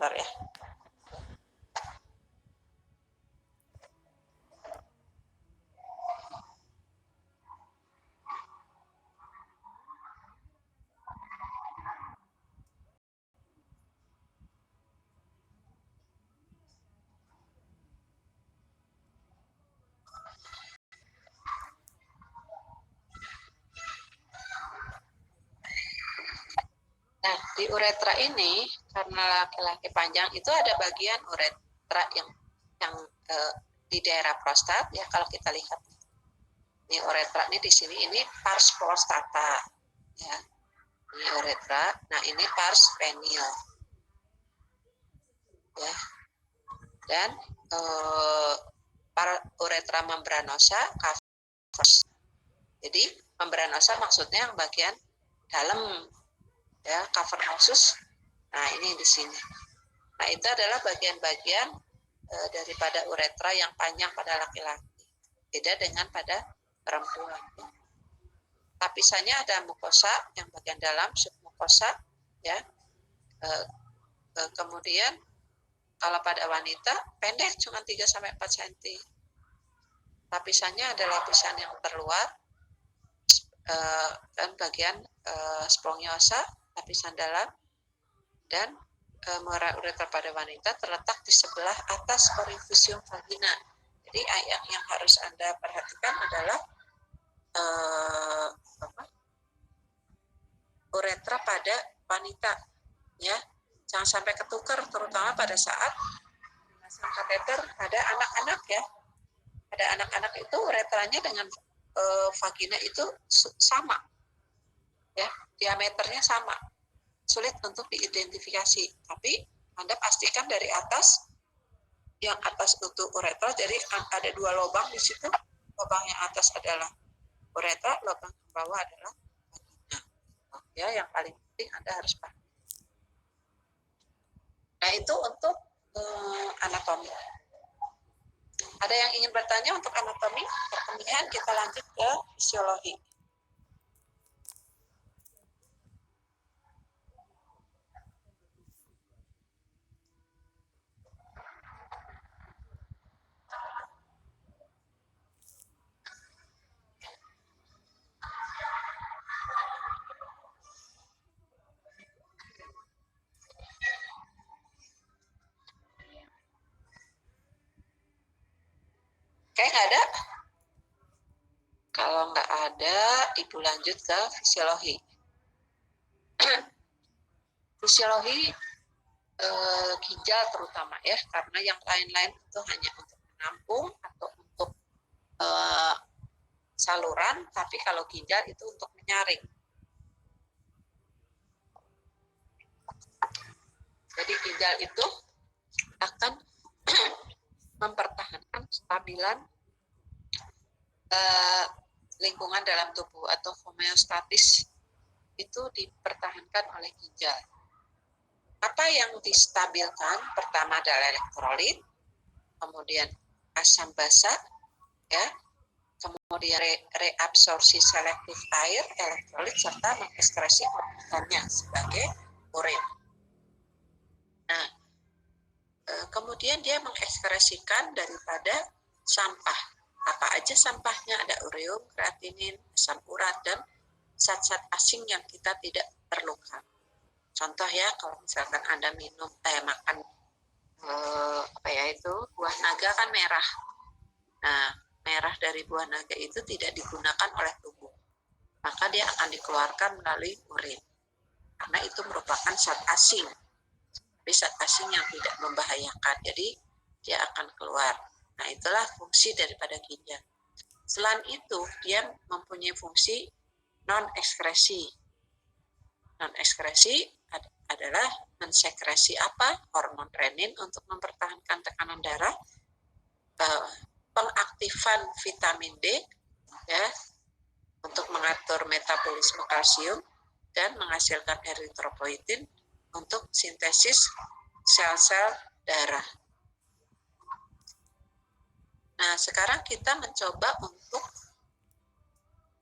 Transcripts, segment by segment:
sebentar ya. Nah, di uretra ini karena laki-laki panjang itu ada bagian uretra yang di daerah prostat ya. Kalau kita lihat ini uretra ini di sini ini pars prostata ya. Ini uretra. Nah, ini pars penile ya. Dan uretra membranosa cavernous. Jadi membranosa maksudnya yang bagian dalam ya, cavernosus. Nah, ini di sini. Nah, itu adalah bagian-bagian daripada uretra yang panjang pada laki-laki. Beda dengan pada perempuan. Lapisannya ada mukosa yang bagian dalam, submukosa ya. Kemudian kalau pada wanita pendek cuma 3 sampai 4 cm. Lapisannya ada lapisan yang terluar dan bagian spongiosa, lapisan dalam, dan uretra pada wanita terletak di sebelah atas orificium vagina. Jadi yang harus Anda perhatikan adalah uretra pada wanita, ya, jangan sampai ketukar, terutama pada saat memasang kateter pada anak-anak ya. Pada anak-anak itu uretranya dengan vagina itu sama, ya, diameternya sama. Sulit untuk diidentifikasi, tapi Anda pastikan dari atas, yang atas untuk uretra, jadi ada 2 lubang di situ. Lubang yang atas adalah uretra, lubang yang bawah adalah vagina. Ya, yang paling penting Anda harus paham. Nah, itu untuk anatomi. Ada yang ingin bertanya untuk anatomi? Kemudian kita lanjut ke fisiologi. Oke, nggak ada? Kalau nggak ada, Ibu lanjut ke fisiologi. Fisiologi ginjal terutama ya, karena yang lain-lain itu hanya untuk menampung atau untuk saluran, tapi kalau ginjal itu untuk menyaring. Jadi ginjal itu akan mempertahankan kestabilan lingkungan dalam tubuh atau homeostatis itu dipertahankan oleh ginjal. Apa yang distabilkan? Pertama adalah elektrolit, kemudian asam basa, ya, kemudian reabsorpsi selektif air, elektrolit, serta mengekskresi komponennya sebagai urin. Nah, kemudian dia mengekskresikan daripada sampah. Apa aja sampahnya? Ada ureum, kreatinin, asam urat, dan zat-zat asing yang kita tidak perlukan. Contoh ya, kalau misalkan Anda makan buah naga kan merah. Nah, merah dari buah naga itu tidak digunakan oleh tubuh. Maka dia akan dikeluarkan melalui urin. Karena itu merupakan zat asing. Tapi zat asing yang tidak membahayakan. Jadi dia akan keluar. Nah, itulah fungsi daripada ginjal. Selain itu, dia mempunyai fungsi non-ekskresi. Non-ekskresi adalah mensekresi apa? Hormon renin untuk mempertahankan tekanan darah, pengaktifan vitamin D ya untuk mengatur metabolisme kalsium dan menghasilkan eritropoietin untuk sintesis sel-sel darah. Nah, sekarang kita mencoba untuk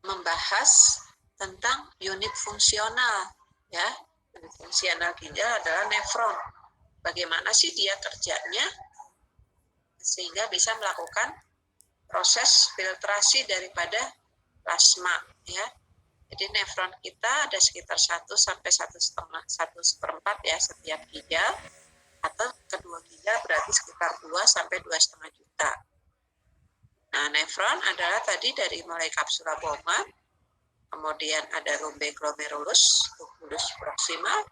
membahas tentang unit fungsional ya. Unit fungsional ginjal adalah nefron. bagaimana sih dia kerjanya sehingga bisa melakukan proses filtrasi daripada plasma ya. Jadi nefron kita ada sekitar 1 sampai 1,4 ya setiap ginjal, atau kedua ginjal berarti sekitar 2 sampai 2,5 juta. Nah, nefron adalah tadi dari mulai kapsula Bowman, kemudian ada rumbe glomerulus, tubulus proximal,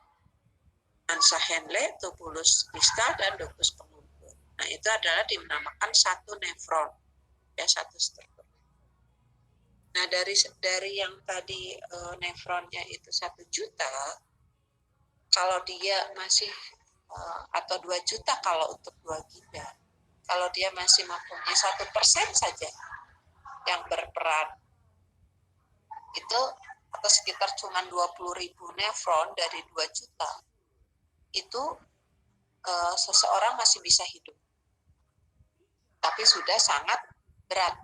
ansa Henle, tubulus distal, dan ductus pengumpul. Nah, itu adalah dinamakan satu nefron, ya satu struktur. Nah, dari yang tadi nefronnya itu 1 juta, kalau dia masih atau 2 juta kalau untuk 2 ginjal, kalau dia masih mempunyai 1% saja yang berperan, itu atau sekitar cuma 20.000 nefron dari 2 juta, itu seseorang masih bisa hidup. Tapi sudah sangat berat.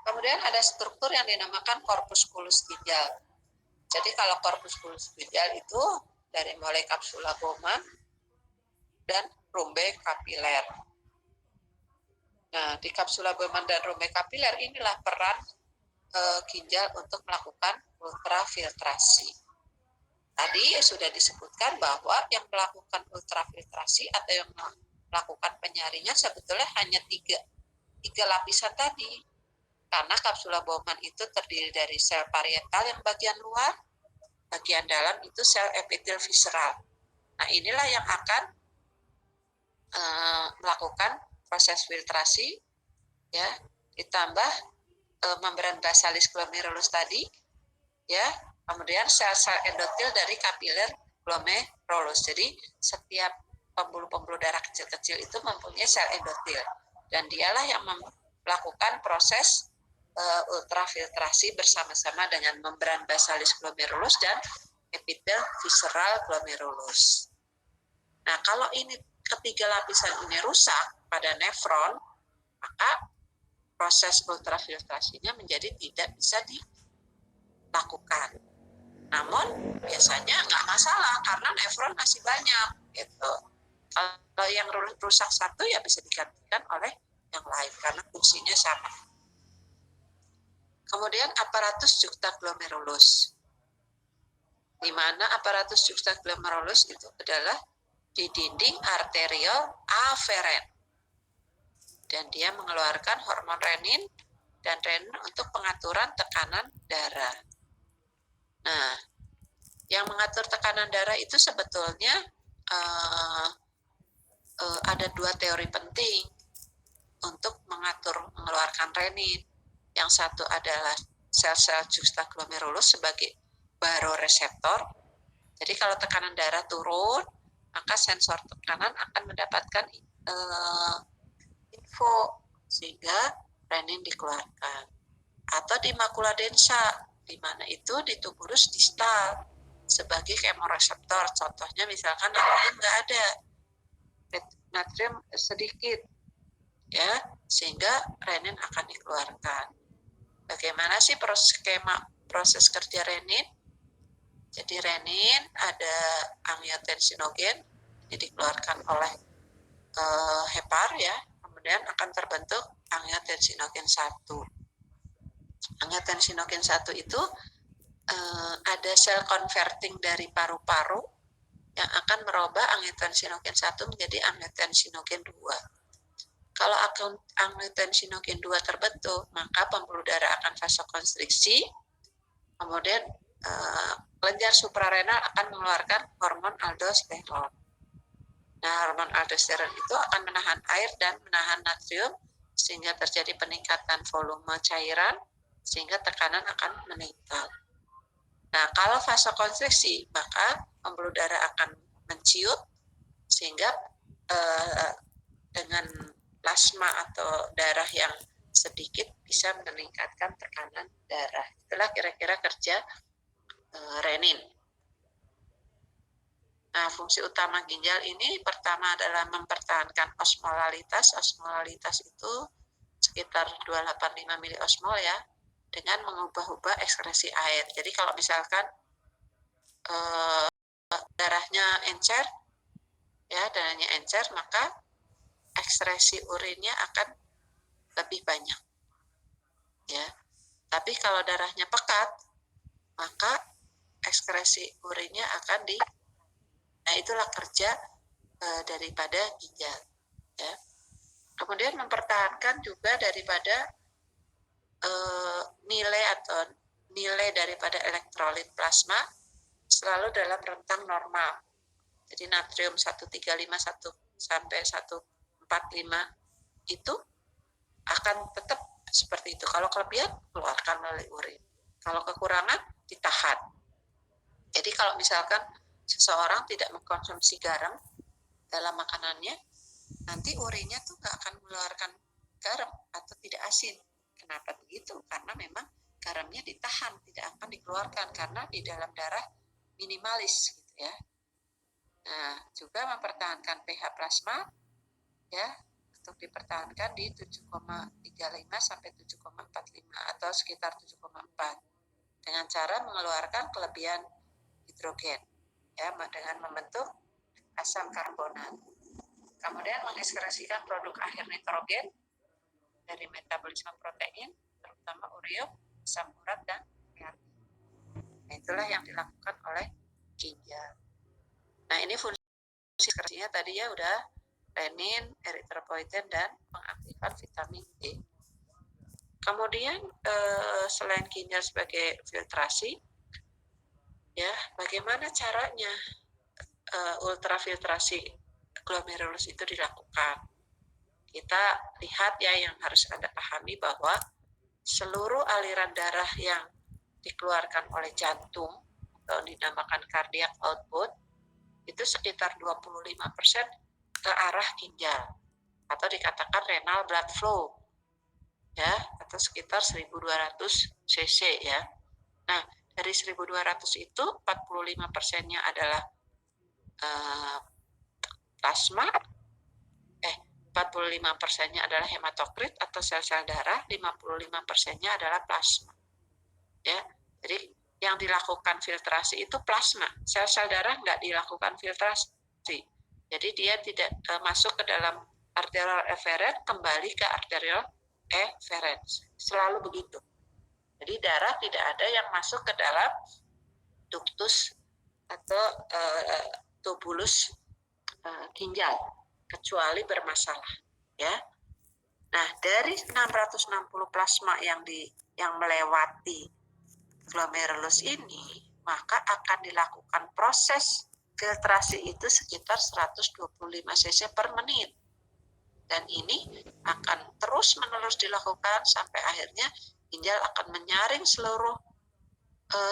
Kemudian ada struktur yang dinamakan corpusculus ginjal. Jadi kalau corpusculus ginjal itu dari mulai kapsula Bowman dan rumbe kapiler. Nah, di kapsula Bowman dan rumbe kapiler inilah peran ginjal untuk melakukan ultrafiltrasi. Tadi sudah disebutkan bahwa yang melakukan ultrafiltrasi atau yang melakukan penyaringan sebetulnya hanya tiga lapisan tadi. Karena kapsula Bowman itu terdiri dari sel parietal yang bagian luar, bagian dalam itu sel epitel visceral. Nah, inilah yang akan melakukan proses filtrasi, ya, ditambah membran basalis glomerulus tadi, ya, kemudian sel-sel endotel dari kapiler glomerulus. Jadi setiap pembuluh-pembuluh darah kecil-kecil itu mempunyai sel endotel, dan dialah yang melakukan proses ultrafiltrasi bersama-sama dengan membran basalis glomerulus dan epitel visceral glomerulus. Nah, kalau ini ketiga lapisan ini rusak pada nefron, maka proses ultrafiltrasinya menjadi tidak bisa dilakukan. Namun biasanya nggak masalah karena nefron masih banyak gitu. Kalau yang rusak satu ya bisa digantikan oleh yang lain karena fungsinya sama. Kemudian aparatus juxtaglomerulus, di mana aparatus juxtaglomerulus itu adalah di dinding arteriol aferen, dan dia mengeluarkan hormon renin dan renin untuk pengaturan tekanan darah. Nah, yang mengatur tekanan darah itu sebetulnya ada 2 teori penting untuk mengeluarkan renin. Yang satu adalah sel-sel juxtaglomerulus sebagai baroreseptor. Jadi kalau tekanan darah turun, maka sensor tekanan akan mendapatkan info sehingga renin dikeluarkan. Atau di makula densa, di mana itu di tubulus distal sebagai kemoreseptor. Contohnya misalkan natrium nggak ada, natrium sedikit, ya, sehingga renin akan dikeluarkan. Bagaimana sih proses kerja renin? Jadi renin ada angiotensinogen, ini dikeluarkan oleh hepar, ya, kemudian akan terbentuk angiotensinogen 1. Angiotensinogen 1 itu ada sel converting dari paru-paru yang akan merubah angiotensinogen 1 menjadi angiotensinogen 2. Kalau angiotensinogen 2 terbentuk, maka pembuluh darah akan vasokonstriksi, kemudian kelenjar suprarenal akan mengeluarkan hormon aldosteron. Nah, hormon aldosteron itu akan menahan air dan menahan natrium, sehingga terjadi peningkatan volume cairan, sehingga tekanan akan meningkat. Nah, kalau vasokonstriksi, maka pembuluh darah akan menciut, sehingga dengan plasma atau darah yang sedikit bisa meningkatkan tekanan darah. Itulah kira-kira kerja renin. Nah, fungsi utama ginjal ini pertama adalah mempertahankan osmolalitas. Osmolalitas itu sekitar 285 miliosmol, ya, dengan mengubah-ubah ekskresi air. Jadi kalau misalkan darahnya encer, ya darahnya encer, maka ekskresi urinnya akan lebih banyak, ya. Tapi kalau darahnya pekat, maka ekskresi urinnya akan nah itulah kerja daripada ginjal, ya. Kemudian mempertahankan juga daripada nilai daripada elektrolit plasma selalu dalam rentang normal. Jadi natrium 135 sampai 145 itu akan tetap seperti itu. Kalau kelebihan, keluarkan melalui urin. Kalau kekurangan, ditahan. Jadi kalau misalkan seseorang tidak mengkonsumsi garam dalam makanannya, nanti urinnya tuh nggak akan mengeluarkan garam atau tidak asin. Kenapa begitu? Karena memang garamnya ditahan, tidak akan dikeluarkan karena di dalam darah minimalis, gitu ya. Nah, juga mempertahankan pH plasma, ya, untuk dipertahankan di 7,35 sampai 7,45 atau sekitar 7,4 dengan cara mengeluarkan kelebihan hidrogen, ya, dengan membentuk asam karbonat. Kemudian mengekskresikan produk akhir nitrogen dari metabolisme protein, terutama ureum, asam urat, dan kreatin. Nah, itulah yang dilakukan oleh ginjal. Nah, ini fungsi ekskresinya tadi ya udah renin, eritropoietin, dan pengaktifan vitamin D. Kemudian selain ginjal sebagai filtrasi, ya bagaimana caranya ultrafiltrasi glomerulus itu dilakukan? Kita lihat ya, yang harus Anda pahami bahwa seluruh aliran darah yang dikeluarkan oleh jantung atau dinamakan cardiac output itu sekitar 25% ke arah ginjal atau dikatakan renal blood flow, ya, atau sekitar 1.200 cc ya. Nah, dari 1.200 itu 45%-nya adalah plasma, 45%-nya adalah hematokrit atau sel-sel darah, 55%-nya adalah plasma. Ya, jadi yang dilakukan filtrasi itu plasma, sel-sel darah nggak dilakukan filtrasi. Jadi dia tidak masuk ke dalam arterial efferent, kembali ke arterial efferent. Selalu begitu. Jadi darah tidak ada yang masuk ke dalam ductus atau tubulus ginjal kecuali bermasalah, ya. Nah, dari 660 plasma yang melewati glomerulus ini, maka akan dilakukan proses filtrasi itu sekitar 125 cc per menit. Dan ini akan terus-menerus dilakukan sampai akhirnya ginjal akan menyaring seluruh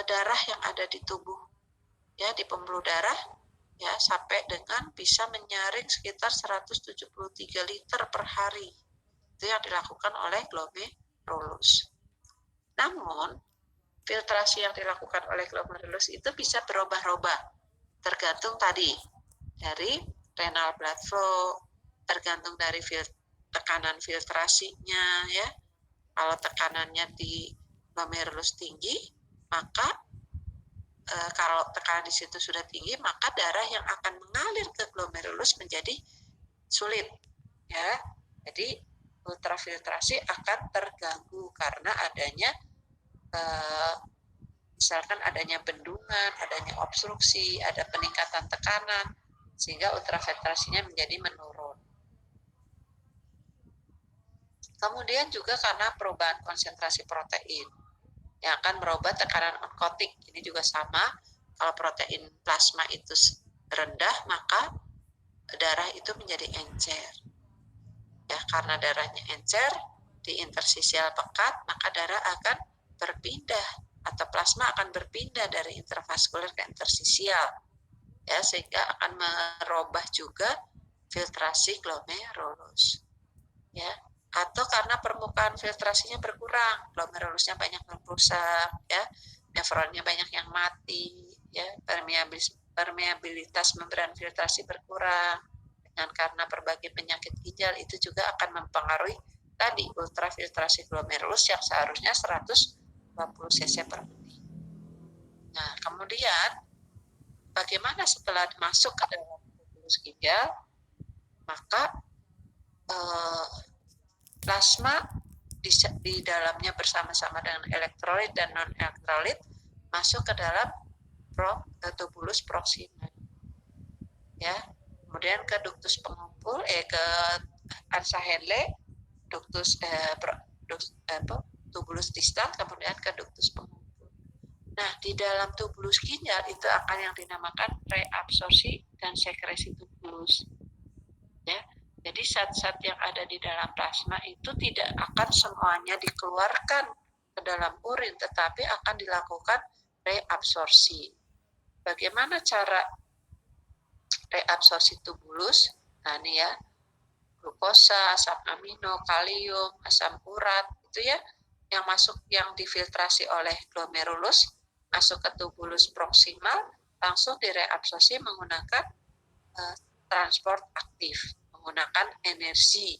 darah yang ada di tubuh, ya, di pembuluh darah, ya, sampai dengan bisa menyaring sekitar 173 liter per hari. Itu yang dilakukan oleh glomerulus. Namun, filtrasi yang dilakukan oleh glomerulus itu bisa berubah-ubah, tergantung tadi dari renal blood flow, tergantung dari tekanan filtrasinya, ya. Kalau tekanannya di glomerulus tinggi, maka kalau tekanan di situ sudah tinggi, maka darah yang akan mengalir ke glomerulus menjadi sulit, ya. Jadi ultrafiltrasi akan terganggu karena adanya misalkan adanya bendungan, adanya obstruksi, ada peningkatan tekanan, sehingga ultrafiltrasinya menjadi menurun. Kemudian juga karena perubahan konsentrasi protein yang akan merubah tekanan onkotik. Ini juga sama, kalau protein plasma itu rendah, maka darah itu menjadi encer. Ya, karena darahnya encer, di intersisial pekat, maka darah akan berpindah atau plasma akan berpindah dari intravaskuler ke intersisial, ya, sehingga akan merubah juga filtrasi glomerulus, ya. Atau karena permukaan filtrasinya berkurang, glomerulusnya banyak yang rusak, ya, nefronnya banyak yang mati, ya, permeabilitas membran filtrasi berkurang, dan karena berbagai penyakit ginjal itu juga akan mempengaruhi tadi ultrafiltrasi glomerulus yang seharusnya 120 cc per menit. Nah, kemudian bagaimana setelah masuk ke dalam tubulus ginjal, maka plasma di dalamnya bersama-sama dengan elektrolit dan non-elektrolit masuk ke dalam tubulus proximal. Ya, kemudian ke ductus pengumpul, ke arsa Henle, tubulus distal, kemudian ke ductus pengumpul. Nah, di dalam tubulus ginjal itu akan yang dinamakan reabsorpsi dan sekresi tubulus. Ya, jadi zat-zat yang ada di dalam plasma itu tidak akan semuanya dikeluarkan ke dalam urin, tetapi akan dilakukan reabsorpsi. Bagaimana cara reabsorpsi tubulus? Nah, ini ya, glukosa, asam amino, kalium, asam urat, itu ya, yang masuk, yang difiltrasi oleh glomerulus, masuk ke tubulus proksimal, langsung direabsorpsi menggunakan transport aktif, menggunakan energi,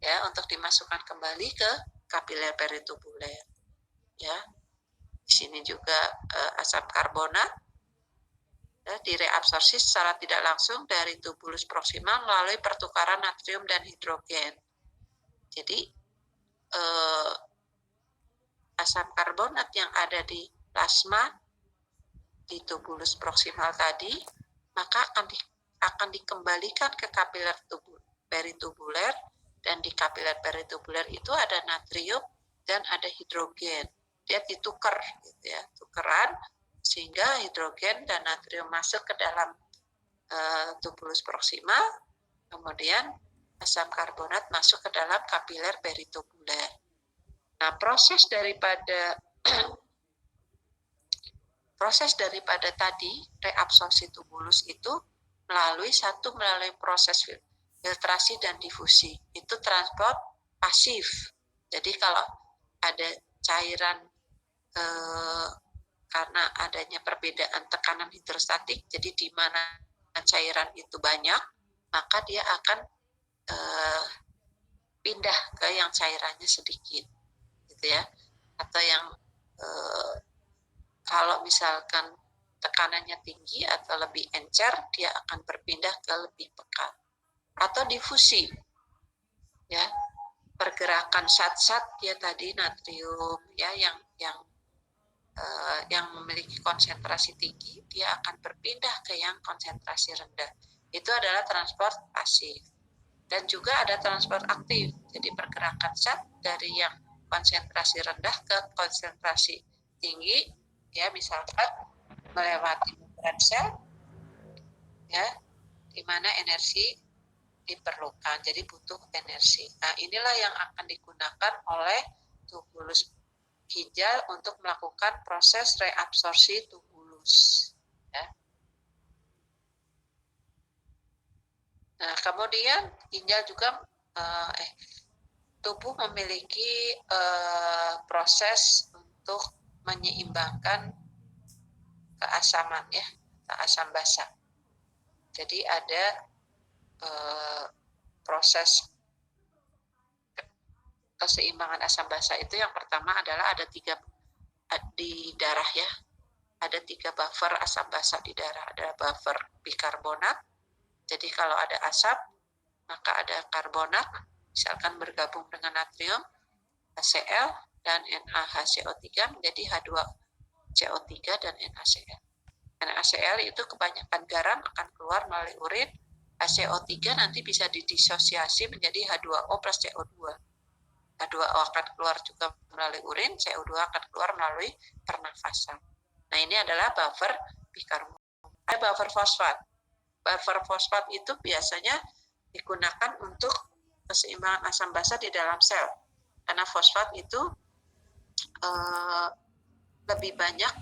ya, untuk dimasukkan kembali ke kapiler peritubuler. Ya, di sini juga asam karbonat direabsorpsi secara tidak langsung dari tubulus proksimal melalui pertukaran natrium dan hidrogen. Jadi asam karbonat yang ada di plasma di tubulus proksimal tadi, maka akan dikembalikan ke kapiler peritubuler, dan di kapiler peritubuler itu ada natrium dan ada hidrogen. Dia ditukar, gitu ya, tukeran, sehingga hidrogen dan natrium masuk ke dalam tubulus proksimal, kemudian asam karbonat masuk ke dalam kapiler peritubuler. Nah, proses daripada tadi reabsorpsi tubulus itu melalui proses filtrasi dan difusi. Itu transport pasif. Jadi kalau ada cairan karena adanya perbedaan tekanan hidrostatik, jadi di mana cairan itu banyak, maka dia akan pindah ke yang cairannya sedikit, gitu ya. Atau yang kalau misalkan tekanannya tinggi atau lebih encer, dia akan berpindah ke lebih pekat. Atau difusi, ya, pergerakan zat-zat dia tadi natrium, ya, yang memiliki konsentrasi tinggi, dia akan berpindah ke yang konsentrasi rendah. Itu adalah transport pasif. Dan juga ada transport aktif. Jadi pergerakan zat dari yang konsentrasi rendah ke konsentrasi tinggi, ya, misalkan melewati membran sel, ya, di mana energi diperlukan. Jadi butuh energi. Nah, inilah yang akan digunakan oleh tubulus ginjal untuk melakukan proses reabsorpsi tubulus. Ya. Nah, kemudian ginjal juga tubuh memiliki proses untuk menyeimbangkan keasaman, ya, asam basa. Jadi ada proses keseimbangan asam basa itu, yang pertama adalah ada 3 di darah, ya. Ada 3 buffer asam basa di darah. Ada buffer bikarbonat. Jadi kalau ada asam, maka ada karbonat, misalkan bergabung dengan natrium, HCl dan NaHCO3 menjadi H2CO3 dan NaCl. NaCl itu kebanyakan garam akan keluar melalui urin. HCO3 nanti bisa didisosiasi menjadi H2O plus CO2. H2O akan keluar juga melalui urin, CO2 akan keluar melalui pernafasan. Nah, ini adalah buffer bikarbonat. Ada buffer fosfat. Buffer fosfat itu biasanya digunakan untuk keseimbangan asam basa di dalam sel. Karena fosfat itu lebih banyak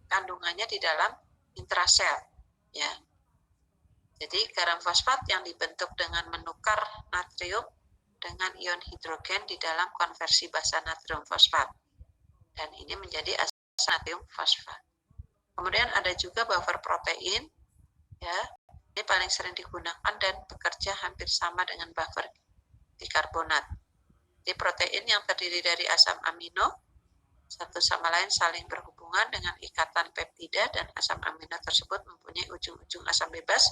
kandungannya di dalam intrasel, ya. Jadi garam fosfat yang dibentuk dengan menukar natrium dengan ion hidrogen di dalam konversi basa natrium fosfat. Dan ini menjadi asam natrium fosfat. Kemudian ada juga buffer protein, ya. Ini paling sering digunakan dan bekerja hampir sama dengan buffer bikarbonat. Jadi protein yang terdiri dari asam amino satu sama lain saling berhubungan berhubungan dengan ikatan peptida dan asam amino tersebut mempunyai ujung-ujung asam bebas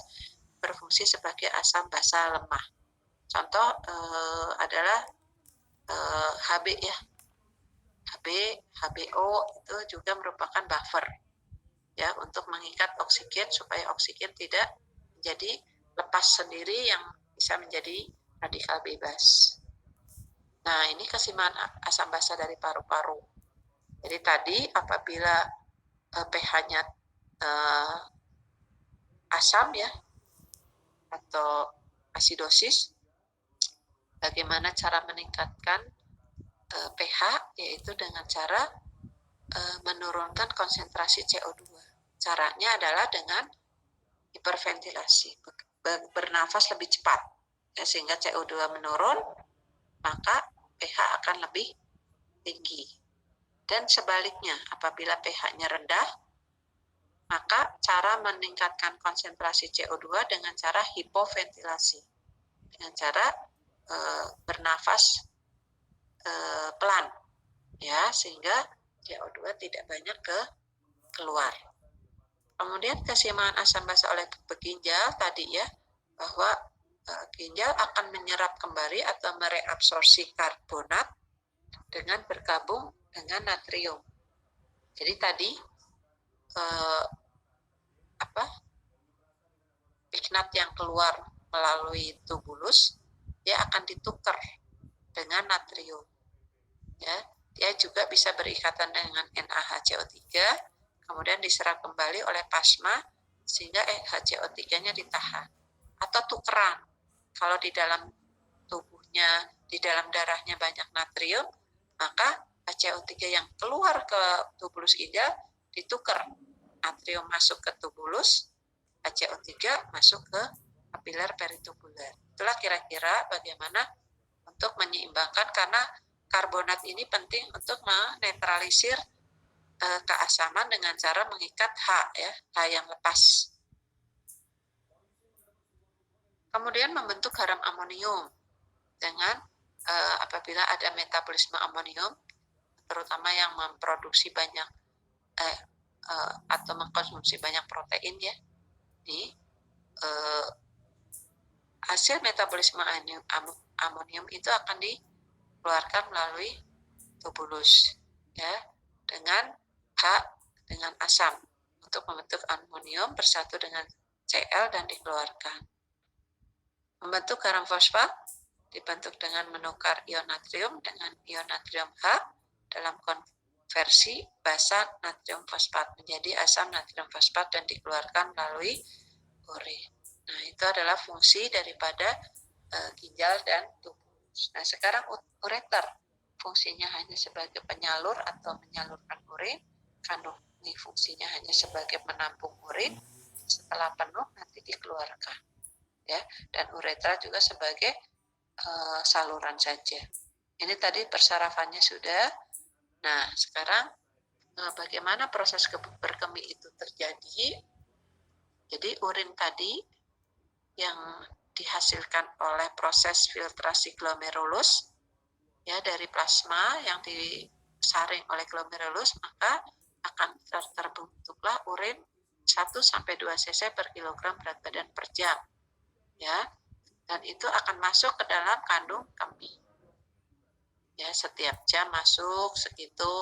berfungsi sebagai asam basa lemah. Contoh adalah HB ya. HB, HBO itu juga merupakan buffer ya untuk mengikat oksigen supaya oksigen tidak menjadi lepas sendiri yang bisa menjadi radikal bebas. Nah, ini keseimbangan asam basa dari paru-paru. Jadi tadi apabila pH-nya asam ya atau asidosis, bagaimana cara meningkatkan pH, yaitu dengan cara menurunkan konsentrasi CO2. Caranya adalah dengan hiperventilasi, bernafas lebih cepat, ya, sehingga CO2 menurun, maka pH akan lebih tinggi. Dan sebaliknya, apabila pH-nya rendah, maka cara meningkatkan konsentrasi CO2 dengan cara hipoventilasi, dengan cara bernafas pelan, ya, sehingga CO2 tidak banyak keluar. Kemudian keseimbangan asam basa oleh ginjal tadi ya, bahwa ginjal akan menyerap kembali atau mereabsorpsi karbonat dengan bergabung dengan natrium. Jadi tadi piknat yang keluar melalui tubulus dia akan ditukar dengan natrium. Ya, dia juga bisa berikatan dengan NaHCO3, kemudian diserap kembali oleh plasma sehingga HCO3-nya ditahan. Atau tukeran, kalau di dalam tubuhnya, di dalam darahnya banyak natrium, maka HCO3 yang keluar ke tubulus ginjal ditukar. Natrium masuk ke tubulus, HCO3 masuk ke kapiler peritubular. Itulah kira-kira bagaimana untuk menyeimbangkan, karena karbonat ini penting untuk menetralisir keasaman dengan cara mengikat H ya, H yang lepas. Kemudian membentuk garam amonium dengan apabila ada metabolisme amonium, terutama yang memproduksi banyak atau mengkonsumsi banyak protein ya, di hasil metabolisme amonium itu akan dikeluarkan melalui tubulus ya, dengan H dengan asam untuk membentuk amonium bersatu dengan Cl dan dikeluarkan. Membentuk garam fosfat dibentuk dengan menukar ion natrium dengan ion natrium H dalam konversi basa natrium fosfat menjadi asam natrium fosfat dan dikeluarkan melalui urin. Nah, itu adalah fungsi daripada ginjal dan tubulus. Nah, sekarang ureter fungsinya hanya sebagai penyalur atau menyalurkan urin, kandungi fungsinya hanya sebagai menampung urin, setelah penuh nanti dikeluarkan. Ya, dan uretra juga sebagai saluran saja. Ini tadi persarafannya sudah. Nah, sekarang bagaimana proses berkemih itu terjadi? Jadi urin tadi yang dihasilkan oleh proses filtrasi glomerulus ya dari plasma yang disaring oleh glomerulus, maka akan terbentuklah urin 1-2 cc per kilogram berat badan per jam ya, dan itu akan masuk ke dalam kandung kemih ya, setiap jam masuk segitu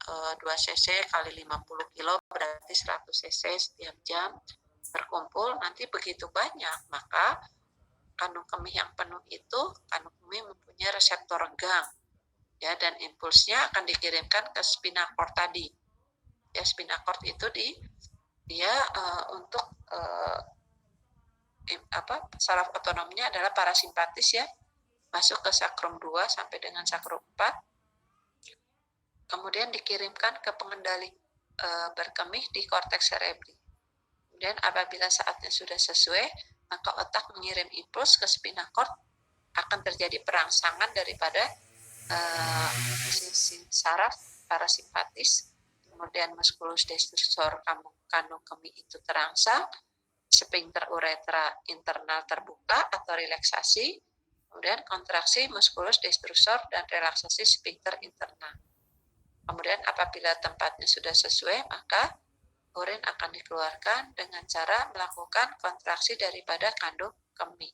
2 cc kali 50 kilo berarti 100 cc setiap jam berkumpul. Nanti begitu banyak, maka kandung kemih yang penuh itu, kandung kemih mempunyai reseptor renggang ya, dan impulsnya akan dikirimkan ke spinal cord tadi ya. Spinal cord itu dia untuk saraf otonomnya adalah parasimpatis ya, masuk ke sakrum 2 sampai dengan sakrum 4, kemudian dikirimkan ke pengendali berkemih di korteks cerebri. Kemudian apabila saatnya sudah sesuai, maka otak mengirim impuls ke spinal cord, akan terjadi perangsangan daripada saraf parasimpatis, kemudian musculus destrusor kandung kemih itu terangsang, sphincter uretra internal terbuka atau relaksasi, kemudian kontraksi musculus destrusor dan relaksasi sphincter internal. Kemudian apabila tempatnya sudah sesuai, maka urin akan dikeluarkan dengan cara melakukan kontraksi daripada kandung kemih.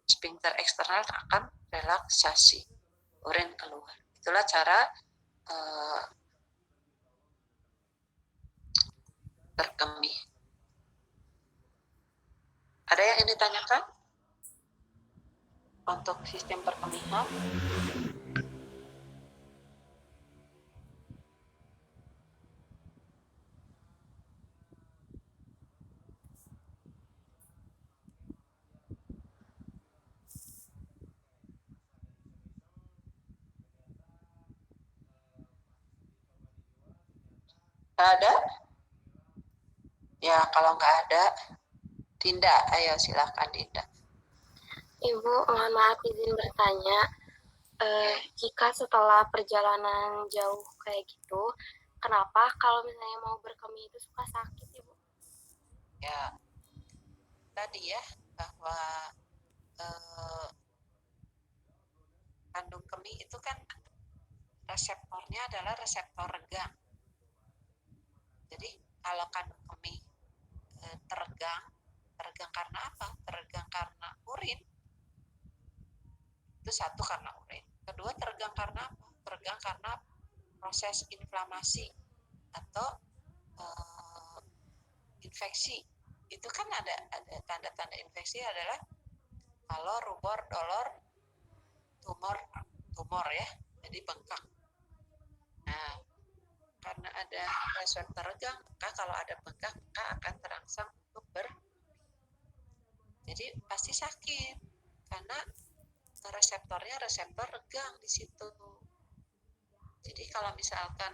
Sphincter eksternal akan relaksasi, urin keluar. Itulah cara berkemih. Ada yang ingin ditanyakan untuk sistem perkemihan? Nggak ada? Ya, kalau nggak ada, Dinda, ayo silahkan Dinda. Ibu, mohon maaf izin bertanya, jika setelah perjalanan jauh kayak gitu, kenapa kalau misalnya mau berkemih itu suka sakit, Ibu? Ya, tadi ya, bahwa kandung kemih itu kan reseptornya adalah reseptor regang. Jadi kalau kandung kemih teregang karena apa? Teregang karena urin. Itu satu, karena urin. Kedua, teregang karena apa? Teregang karena proses inflamasi atau infeksi. Itu kan ada tanda-tanda infeksi adalah kalau rubor, dolor, tumor ya, jadi bengkak. Nah, karena ada reseptor teregang, maka kalau ada bengkak, maka akan terangsang untuk jadi pasti sakit karena reseptornya reseptor regang di situ. Jadi kalau misalkan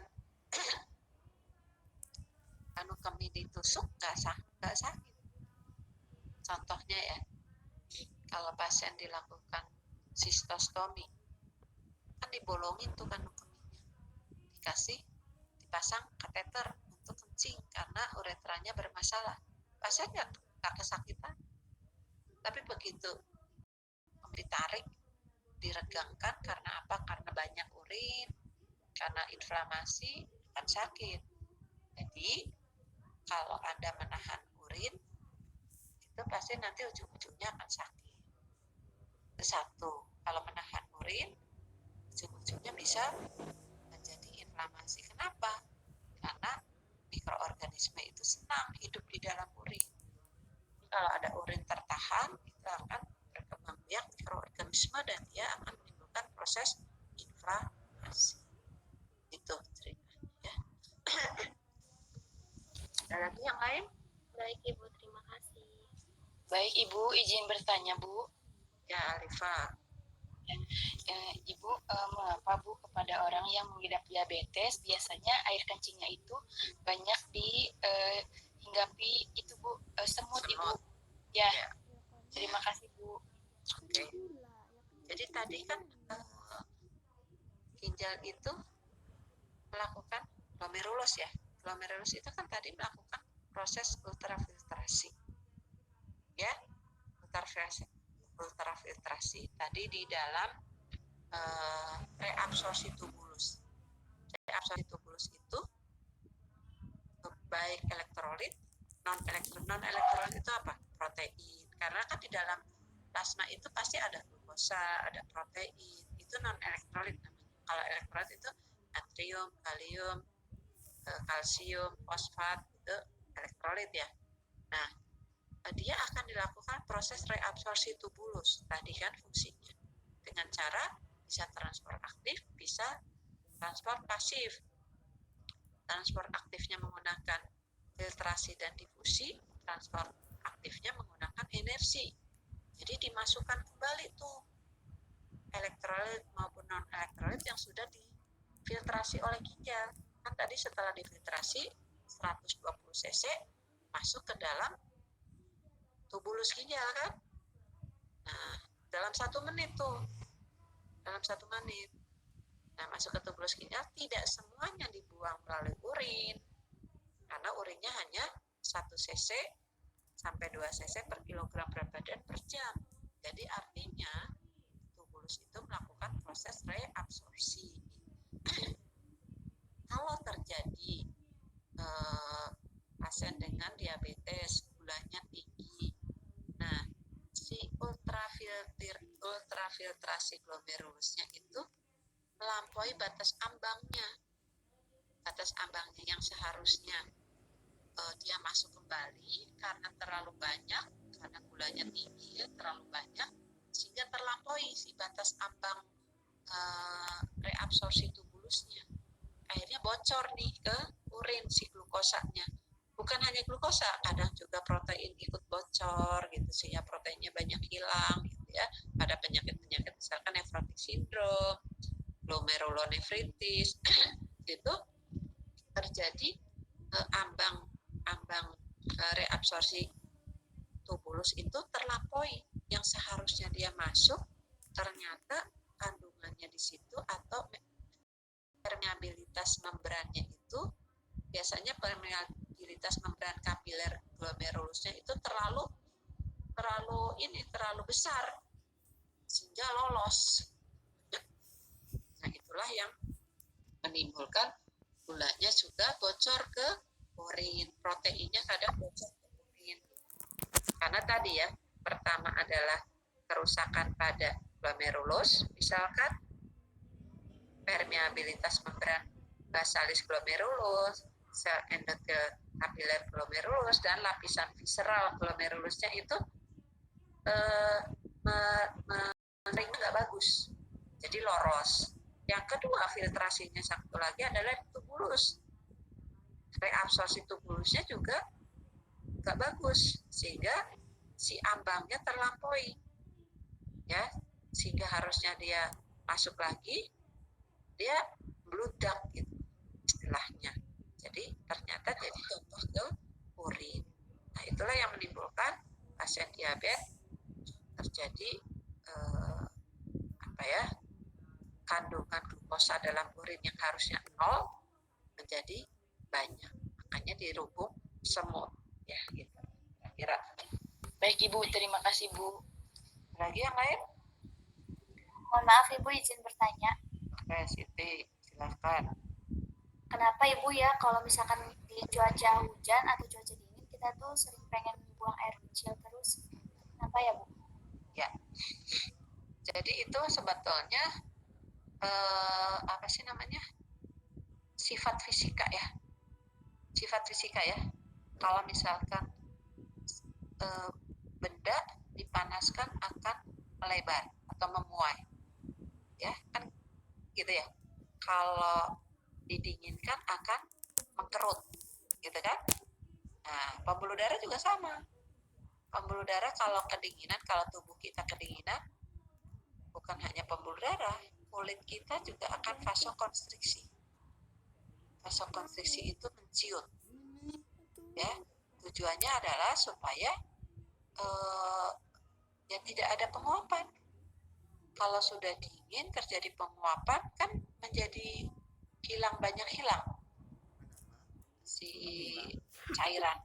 kandung kemih ditusuk nggak sakit. Contohnya ya, kalau pasien dilakukan sistostomi, kan dibolongin tuh kandung kemihnya, dipasang kateter untuk kencing karena uretranya bermasalah. Pasien nggak kesakitan, tapi begitu ditarik, diregangkan karena apa? Karena banyak urin, karena inflamasi, kan sakit. Jadi kalau Anda menahan urin, itu pasti nanti ujung-ujungnya akan sakit. Itu satu. Kalau menahan urin, ujung-ujungnya bisa menjadi inflamasi. Kenapa? Karena mikroorganisme itu senang hidup di dalam urin. Kalau ada urin tertahan, itu akan berkembang biak mikroorganisme dan dia akan menimbulkan proses inflamasi. Itu ceritanya ya. Ada lagi yang lain? Baik, Ibu, terima kasih. Baik, Ibu, izin bertanya, Bu. Ya, Arifah. Ibu, mengapa Bu kepada orang yang mengidap diabetes biasanya air kencingnya itu banyak dihinggapi itu Bu, semut Ibu? Ya. Terima kasih Bu. Oke. Jadi tadi kan ginjal itu melakukan glomerulus ya. Glomerulus itu kan tadi melakukan proses ultrafiltrasi. Ya, ultrafiltrasi tadi di dalam reabsorpsi tubulus. Reabsorpsi tubulus itu baik elektrolit, non elektrolit itu apa? Protein. Karena kan di dalam plasma itu pasti ada glukosa, ada protein. Itu non elektrolit namanya. Kalau elektrolit itu natrium, kalium, kalsium, fosfat, itu elektrolit ya. Nah, dia akan dilakukan proses reabsorpsi tubulus. Tadi kan fungsinya dengan cara bisa transport aktif, bisa transport pasif. Transport aktifnya menggunakan filtrasi dan difusi, transport aktifnya menggunakan inersi. Jadi dimasukkan kembali tuh elektrolit maupun non elektrolit yang sudah difiltrasi oleh ginjal. Kan tadi setelah difiltrasi 120 cc masuk ke dalam tubulus ginjal kan. Nah, dalam 1 menit tuh. Dalam 1 menit. Nah, masuk ke tubulus ginjal tidak semuanya dibuang melalui urin. Karena urinnya hanya 1 cc sampai 2 cc per kilogram berat badan per jam. Jadi artinya tubulus itu melakukan proses reabsorpsi. Kalau glomerulusnya itu melampaui batas ambangnya yang seharusnya dia masuk kembali karena terlalu banyak, karena gulanya tinggi ya, terlalu banyak, sehingga terlampaui si batas ambang reabsorpsi tubulusnya. Akhirnya bocor nih ke urin si glukosanya. Bukan hanya glukosa, kadang juga protein ikut bocor gitu, sehingga proteinnya banyak hilang gitu ya. Pada penyakit-penyakit misalkan nefrotik sindrom, glomerulonefritis itu terjadi ambang reabsorpsi tubulus itu terlampaui, yang seharusnya dia masuk ternyata kandungannya di situ atau permeabilitas membrannya itu, biasanya permeabilitas membran kapiler glomerulusnya itu terlalu besar sehingga lolos. Nah, itulah yang menimbulkan gulanya juga bocor ke urin, proteinnya kadang bocor ke urin. Karena tadi ya, pertama adalah kerusakan pada glomerulus, misalkan permeabilitas membran basalis glomerulus, sel endotel kapiler glomerulus, dan lapisan visceral glomerulusnya itu nggak bagus, jadi loros. Yang kedua, filtrasinya satu lagi adalah tubulus. Reabsorpsi tubulusnya juga nggak bagus, sehingga si ambangnya terlampaui, ya, sehingga harusnya dia masuk lagi, dia bludak gitu istilahnya. Jadi ternyata jadi tumpah ke urin. Nah, itulah yang menimbulkan pasien diabetes terjadi kandungan glukosa dalam urin yang harusnya 0 menjadi banyak, makanya dirubung semut ya gitu kira. Baik Ibu, terima kasih Bu. Lagi yang lain? Mohon maaf Ibu, izin bertanya. Oke, Siti, silahkan. Kenapa Ibu ya kalau misalkan di cuaca hujan atau cuaca dingin kita tuh sering pengen buang air kecil terus? Kenapa ya Bu? Ya, jadi itu sebetulnya apa sih namanya, sifat fisika ya. Kalau misalkan benda dipanaskan akan melebar atau memuai, ya kan gitu ya. Kalau didinginkan akan mengkerut, gitu kan. Nah, pembuluh darah juga sama. Pembuluh darah kalau kedinginan, kalau tubuh kita kedinginan, bukan hanya pembuluh darah, kulit kita juga akan vasokonstriksi. Vasokonstriksi itu menciut, ya. Tujuannya adalah supaya ya tidak ada penguapan. Kalau sudah dingin terjadi penguapan kan menjadi banyak hilang si cairan,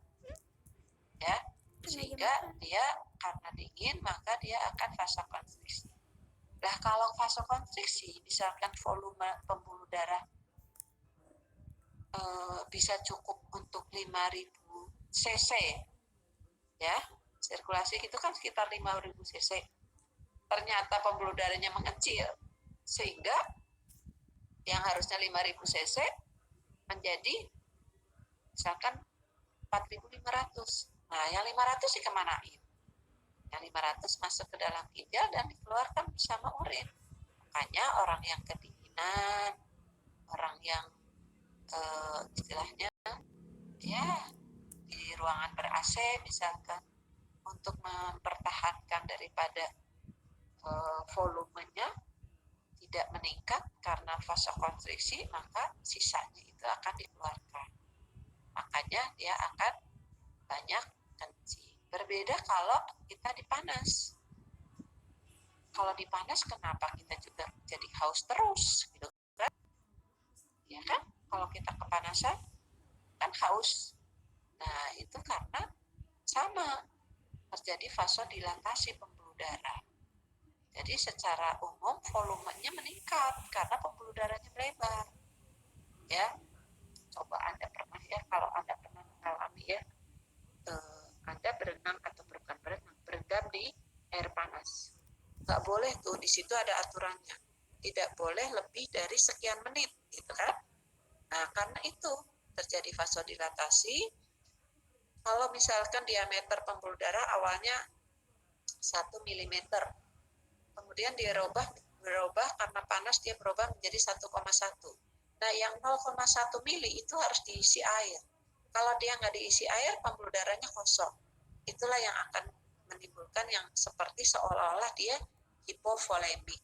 ya, sehingga dia karena dingin maka dia akan vasokonstriksi. Nah, kalau vasokonstriksi misalkan volume pembuluh darah bisa cukup untuk 5.000 cc, ya, sirkulasi itu kan sekitar 5.000 cc. Ternyata pembuluh darahnya mengecil sehingga yang harusnya 5.000 cc menjadi misalkan 4.500. Nah, yang 500 dikemanain? Yang 500 masuk ke dalam ginjal dan dikeluarkan bersama urin. Makanya orang yang kedinginan, orang yang istilahnya ya di ruangan ber-AC misalkan, untuk mempertahankan daripada volumenya tidak meningkat karena vasokonstriksi, maka sisanya itu akan dikeluarkan. Makanya dia akan banyak kencing. Berbeda kalau kita dipanas. Kalau dipanas kenapa kita juga jadi haus terus, gitu kan? Ya kan? Kalau kita kepanasan kan haus. Nah, itu karena sama terjadi vasodilatasi pembuluh darah. Jadi secara umum volumenya meningkat karena pembuluh darahnya melebar. Ya, coba Anda pernah ya, kalau Anda pernah mengalami ya, Anda berenang atau berendam di air panas. Nggak boleh boleh tuh, di situ ada aturannya. Tidak boleh lebih dari sekian menit, gitu kan? Nah, karena itu terjadi vasodilatasi. Kalau misalkan diameter pembuluh darah awalnya 1 mm, kemudian berubah karena panas dia berubah menjadi 1,1. Nah, yang 0,1 mili itu harus diisi air. Kalau dia nggak diisi air, pembuluh darahnya kosong. Itulah yang akan menimbulkan yang seperti seolah-olah dia hipovolemik.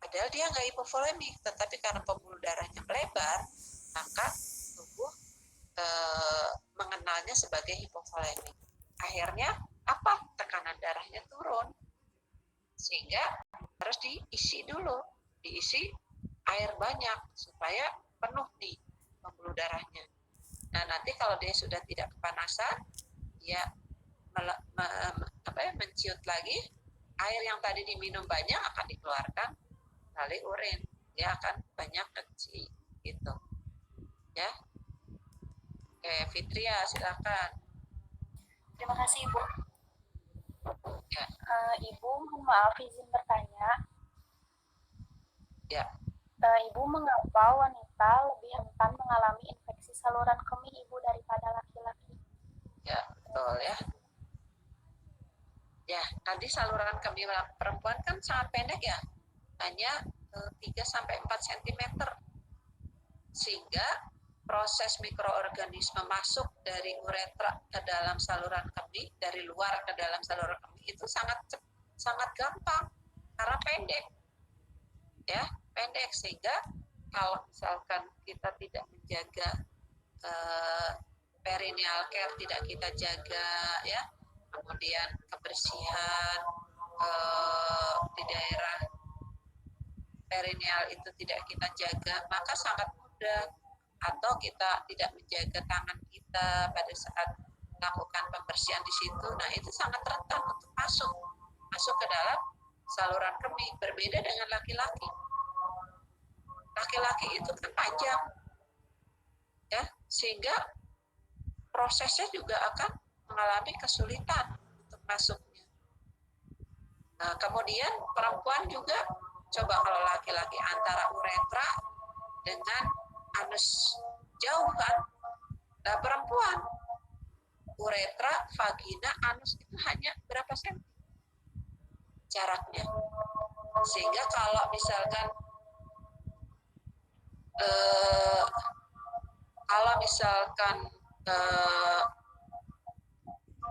Padahal dia nggak hipovolemik, tetapi karena pembuluh darahnya melebar, maka tubuh mengenalnya sebagai hipovolemik. Akhirnya apa? Tekanan darahnya turun. Sehingga harus diisi dulu, diisi air banyak supaya penuh nih pembuluh darahnya. Nah, nanti kalau dia sudah tidak kepanasan, dia menciut lagi, air yang tadi diminum banyak akan dikeluarkan melalui urin. Dia akan banyak kencing gitu. Ya. Oke, Fitria silakan. Terima kasih Ibu. Ya. Ibu, mohon maaf izin bertanya. Ya. Ibu, mengapa wanita lebih rentan mengalami infeksi saluran kemih Ibu daripada laki-laki? Ya, betul ya. Ya, tadi saluran kemih perempuan kan sangat pendek ya, hanya 3-4 cm. Sehingga proses mikroorganisme masuk dari uretra ke dalam saluran kemih, dari luar ke dalam saluran kemih itu sangat gampang karena pendek. Ya, pendek, sehingga kalau misalkan kita tidak menjaga perineal care, tidak kita jaga ya, kemudian kebersihan di daerah perineal itu tidak kita jaga, maka sangat mudah. Atau kita tidak menjaga tangan kita pada saat melakukan pembersihan di situ, nah itu sangat rentan untuk masuk ke dalam saluran kemih. Berbeda dengan laki-laki. Laki-laki itu kan panjang, ya, sehingga prosesnya juga akan mengalami kesulitan untuk masuknya. Nah, kemudian perempuan juga, coba kalau laki-laki antara uretra dengan anus jauh kan. Nah, perempuan uretra, vagina, anus itu hanya berapa senti jaraknya. Sehingga kalau misalkan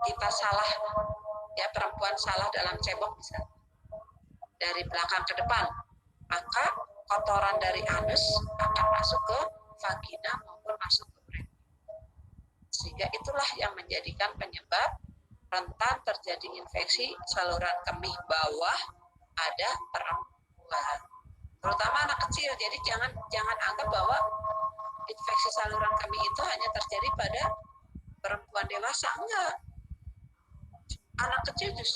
kita salah, ya, perempuan salah dalam cebok misalnya dari belakang ke depan, maka kotoran dari anus akan masuk ke vagina maupun masuk ke uretra. Sehingga itulah yang menjadikan penyebab rentan terjadi infeksi saluran kemih bawah pada perempuan, terutama anak kecil. Jadi jangan anggap bahwa infeksi saluran kemih itu hanya terjadi pada perempuan dewasa. Enggak, anak kecil justru